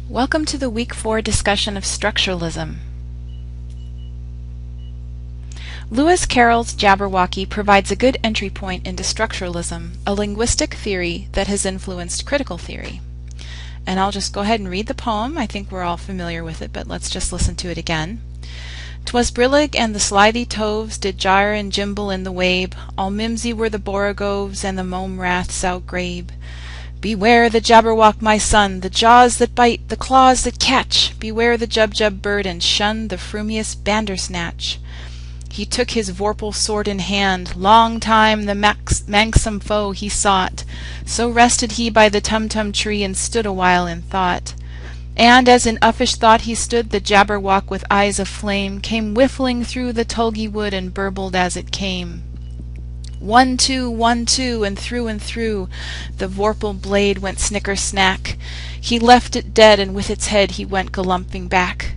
Welcome to the Week 4 discussion of Structuralism. Lewis Carroll's Jabberwocky provides a good entry point into structuralism, a linguistic theory that has influenced critical theory. And I'll just go ahead and read the poem. I think we're all familiar with it, but let's just listen to it again. "'Twas brillig and the slithy toves did gyre and gimble in the wabe, all mimsy were the borogoves and the mome raths outgrabe. Beware the Jabberwock, my son, the jaws that bite, the claws that catch. Beware the Jubjub bird, and shun the frumious Bandersnatch. He took his vorpal sword in hand, long time the manxome foe he sought. So rested he by the Tumtum tree, and stood a while in thought. And as in uffish thought he stood, the Jabberwock with eyes of flame came whiffling through the tulgey wood, and burbled as it came. 1, 2, 1, 2, and through, the vorpal blade went snicker-snack. He left it dead, and with its head he went galumphing back.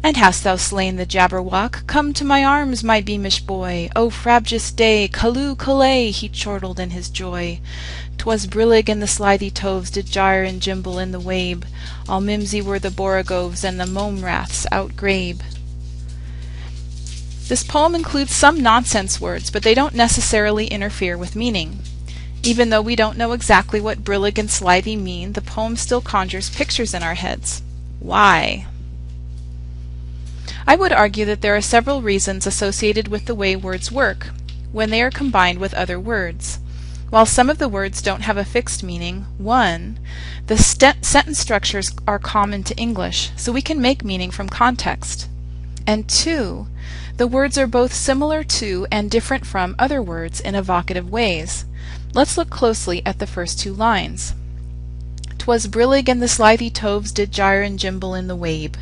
And hast thou slain the Jabberwock? Come to my arms, my beamish boy. O frabjous day, callooh, callay, he chortled in his joy. 'Twas brillig and the slithy toves did gyre and gimble in the wabe. All mimsy were the borogoves and the mome raths outgrabe. This poem includes some nonsense words, but they don't necessarily interfere with meaning. Even though we don't know exactly what brillig and slithy mean, the poem still conjures pictures in our heads. Why? I would argue that there are several reasons associated with the way words work when they are combined with other words. While some of the words don't have a fixed meaning, 1, the sentence structures are common to English, so we can make meaning from context. And 2, the words are both similar to and different from other words in evocative ways. Let's look closely at the first 2 lines. "'Twas brillig and the slithy toves did gyre and gimble in the wabe."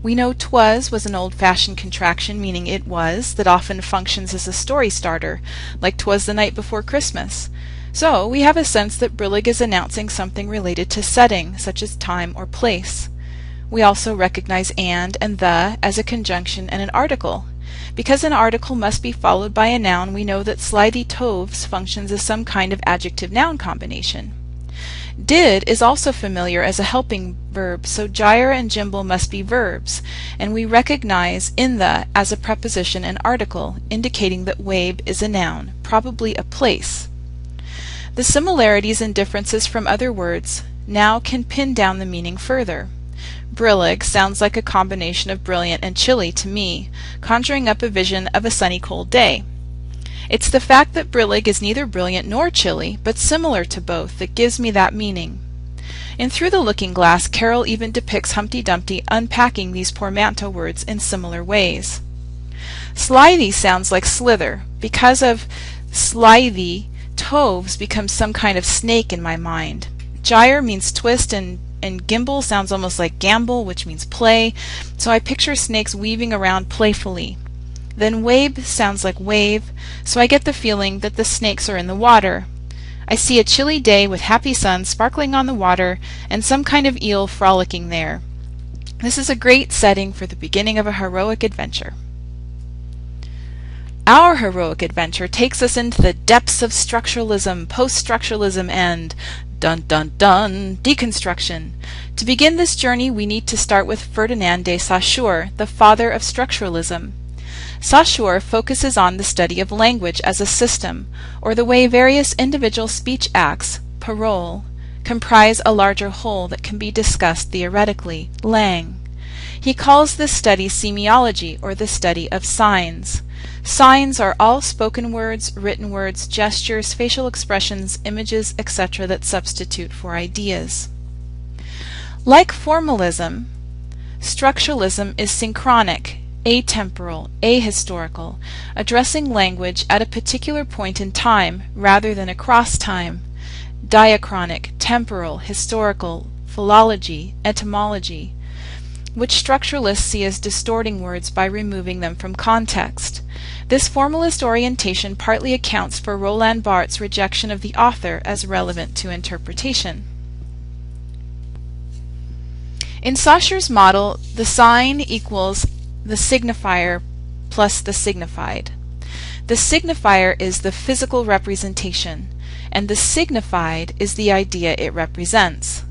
We know "'twas" was an old-fashioned contraction meaning "it was" that often functions as a story starter, like "'twas the night before Christmas." So we have a sense that brillig is announcing something related to setting, such as time or place. We also recognize "and" "the" as a conjunction and an article. Because an article must be followed by a noun, we know that slithy toves functions as some kind of adjective-noun combination. Did is also familiar as a helping verb, so gyre and gimble must be verbs, and we recognize "in the" as a preposition and article, indicating that wabe is a noun, probably a place. The similarities and differences from other words now can pin down the meaning further. Brillig sounds like a combination of brilliant and chilly to me, conjuring up a vision of a sunny cold day. It's the fact that brillig is neither brilliant nor chilly, but similar to both, that gives me that meaning. In Through the Looking Glass, Carroll even depicts Humpty Dumpty unpacking these portmanteau words in similar ways. Slithy sounds like slither. Because of slithy, toves becomes some kind of snake in my mind. Gyre means twist, and gimble sounds almost like gamble, which means play, so I picture snakes weaving around playfully. Then wabe sounds like wave, so I get the feeling that the snakes are in the water. I see a chilly day with happy sun sparkling on the water and some kind of eel frolicking there. This is a great setting for the beginning of a heroic adventure. Our heroic adventure takes us into the depths of structuralism, post-structuralism, and dun dun dun, deconstruction. To begin this journey, we need to start with Ferdinand de Saussure, the father of structuralism. Saussure focuses on the study of language as a system, or the way various individual speech acts, parole, comprise a larger whole that can be discussed theoretically, lang. He calls this study semiology, or the study of signs. Signs are all spoken words, written words, gestures, facial expressions, images, etc. that substitute for ideas. Like formalism, structuralism is synchronic, atemporal, ahistorical, addressing language at a particular point in time rather than across time. Diachronic, temporal, historical, philology, etymology, which structuralists see as distorting words by removing them from context. This formalist orientation partly accounts for Roland Barthes' rejection of the author as relevant to interpretation. In Saussure's model, the sign equals the signifier plus the signified. The signifier is the physical representation, and the signified is the idea it represents.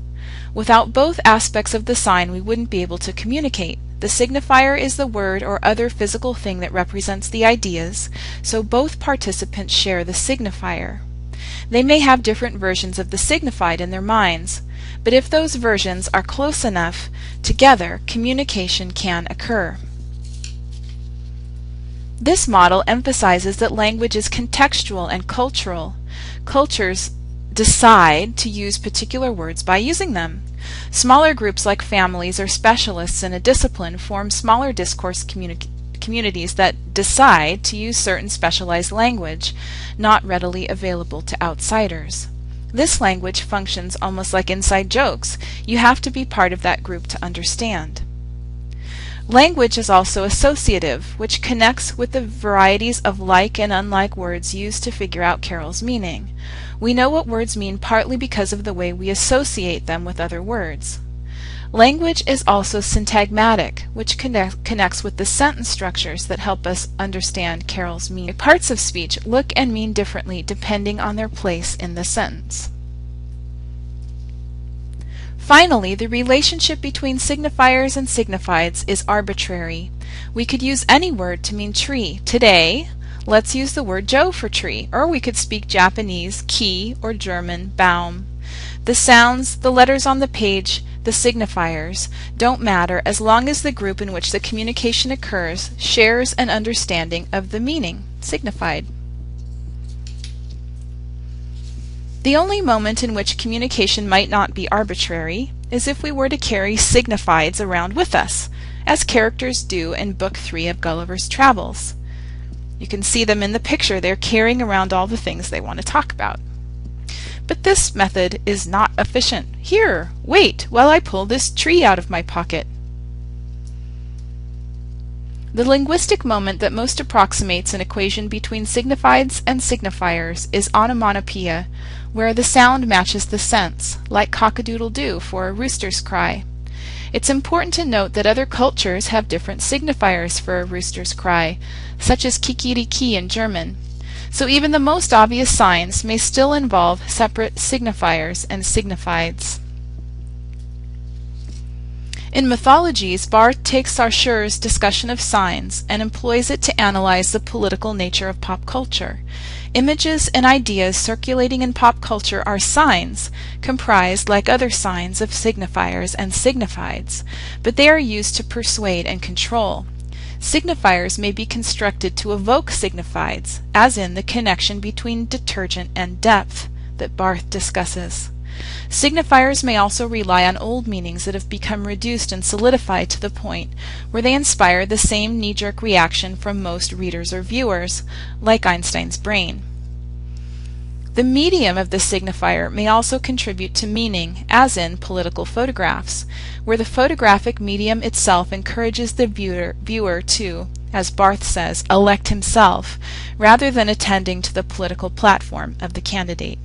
Without both aspects of the sign, we wouldn't be able to communicate. The signifier is the word or other physical thing that represents the ideas, so both participants share the signifier. They may have different versions of the signified in their minds, but if those versions are close enough together, communication can occur. This model emphasizes that language is contextual and cultural. Cultures decide to use particular words by using them. Smaller groups like families or specialists in a discipline form smaller discourse communities that decide to use certain specialized language, not readily available to outsiders. This language functions almost like inside jokes. You have to be part of that group to understand. Language is also associative, which connects with the varieties of like and unlike words used to figure out Carol's meaning. We know what words mean partly because of the way we associate them with other words. Language is also syntagmatic, which connects with the sentence structures that help us understand Carol's meaning. Parts of speech look and mean differently depending on their place in the sentence. Finally, the relationship between signifiers and signifieds is arbitrary. We could use any word to mean tree. Today, let's use the word Joe for tree, or we could speak Japanese, ki, or German, Baum. The sounds, the letters on the page, the signifiers, don't matter as long as the group in which the communication occurs shares an understanding of the meaning signified. The only moment in which communication might not be arbitrary is if we were to carry signifieds around with us, as characters do in Book 3 of Gulliver's Travels. You can see them in the picture. They're carrying around all the things they want to talk about. But this method is not efficient. Here, wait while I pull this tree out of my pocket. The linguistic moment that most approximates an equation between signifieds and signifiers is onomatopoeia, where the sound matches the sense, like cock-a-doodle-doo for a rooster's cry. It's important to note that other cultures have different signifiers for a rooster's cry, such as kikiriki in German. So even the most obvious signs may still involve separate signifiers and signifieds. In mythologies, Barth takes Saussure's discussion of signs and employs it to analyze the political nature of pop culture. Images and ideas circulating in pop culture are signs, comprised, like other signs, of signifiers and signifieds, but they are used to persuade and control. Signifiers may be constructed to evoke signifieds, as in the connection between detergent and depth that Barth discusses. Signifiers may also rely on old meanings that have become reduced and solidified to the point where they inspire the same knee-jerk reaction from most readers or viewers, like Einstein's brain. The medium of the signifier may also contribute to meaning, as in political photographs, where the photographic medium itself encourages the viewer to, as Barth says, elect himself, rather than attending to the political platform of the candidate.